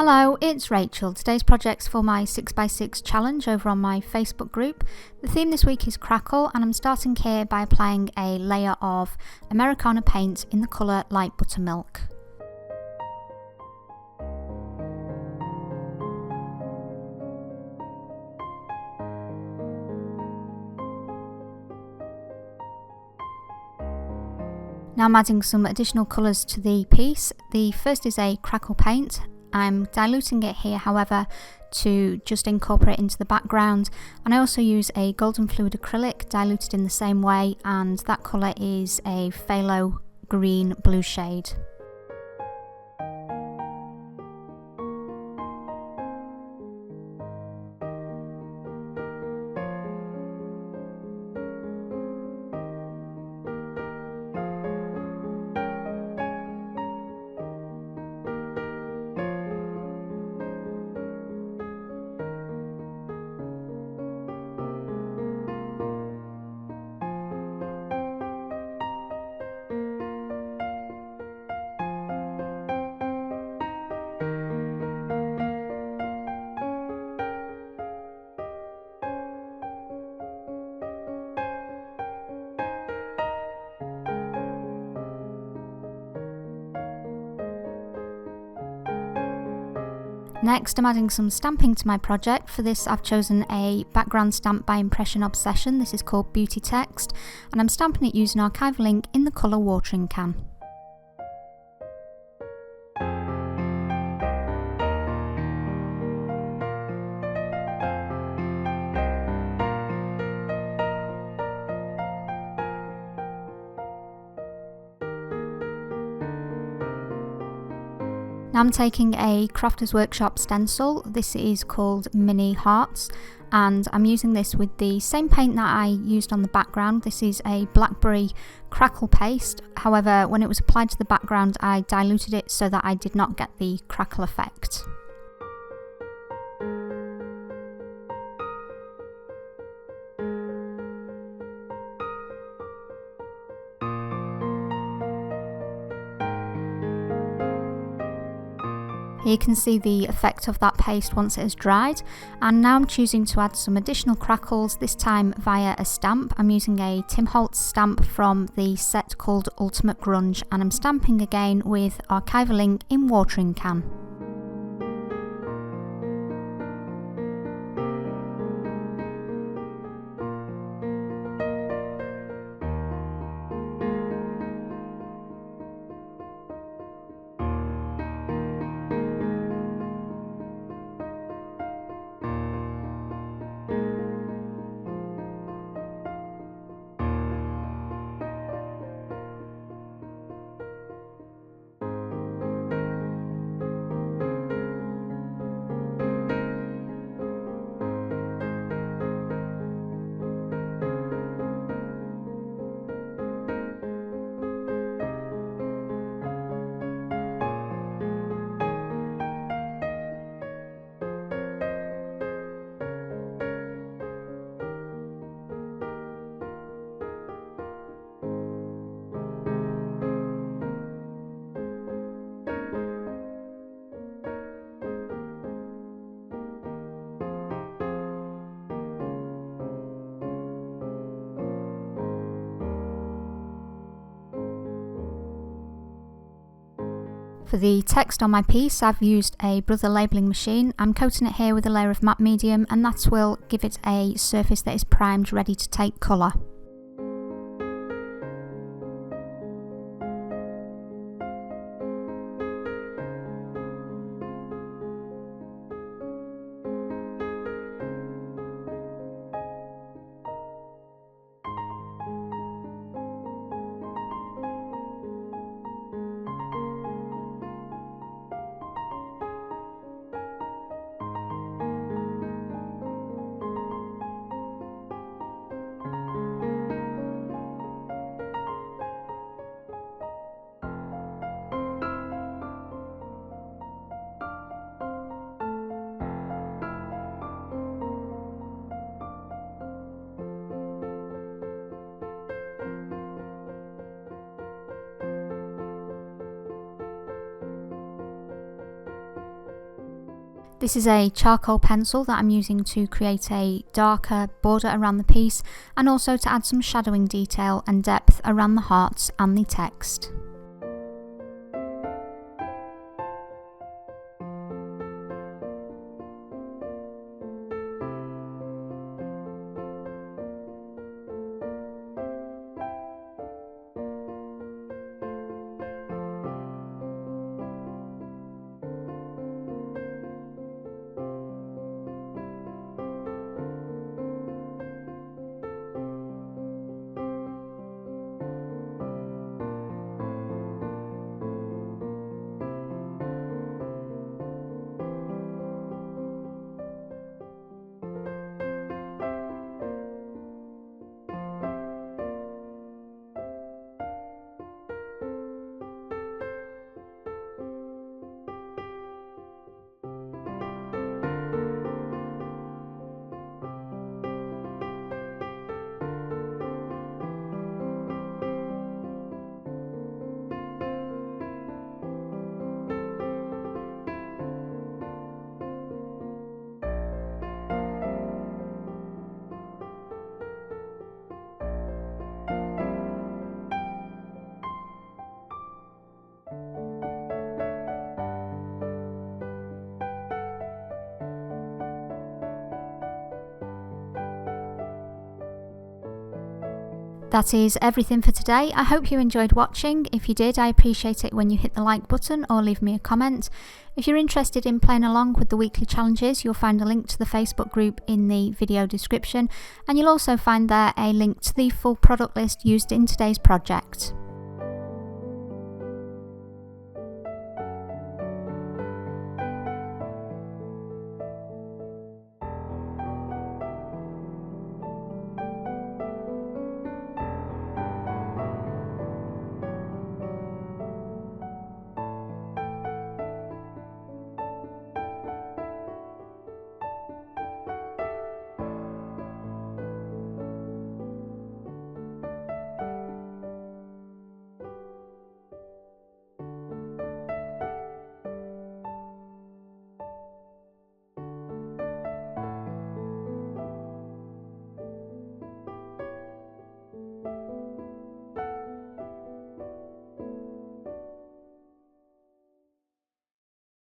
Hello, it's Rachel. Today's project's for my 6x6 challenge over on my Facebook group. The theme this week is Crackle, and I'm starting here by applying a layer of Americana paint in the colour Light Buttermilk. Now I'm adding some additional colours to the piece. The first is a Crackle paint. I'm diluting it here, however, to just incorporate into the background, and I also use a golden fluid acrylic diluted in the same way, and that colour is a phthalo green blue shade. Next, I'm adding some stamping to my project. For this, I've chosen a background stamp by Impression Obsession. This is called Beauty Text, and I'm stamping it using archival ink in the colour Watering Can. Now I'm taking a Crafter's Workshop stencil. This is called Mini Hearts, and I'm using this with the same paint that I used on the background. This is a blackberry crackle paste. However, when it was applied to the background, I diluted it so that I did not get the crackle effect. Here you can see the effect of that paste once it has dried, and now I'm choosing to add some additional crackles, this time via a stamp. I'm using a Tim Holtz stamp from the set called Ultimate Grunge, and I'm stamping again with archival ink in Watering Can. For the text on my piece, I've used a Brother labelling machine. I'm coating it here with a layer of matte medium, and that will give it a surface that is primed, ready to take colour. This is a charcoal pencil that I'm using to create a darker border around the piece and also to add some shadowing detail and depth around the hearts and the text. That is everything for today. I hope you enjoyed watching. If you did, I appreciate it when you hit the like button or leave me a comment. If you're interested in playing along with the weekly challenges, you'll find a link to the Facebook group in the video description, and you'll also find there a link to the full product list used in today's project.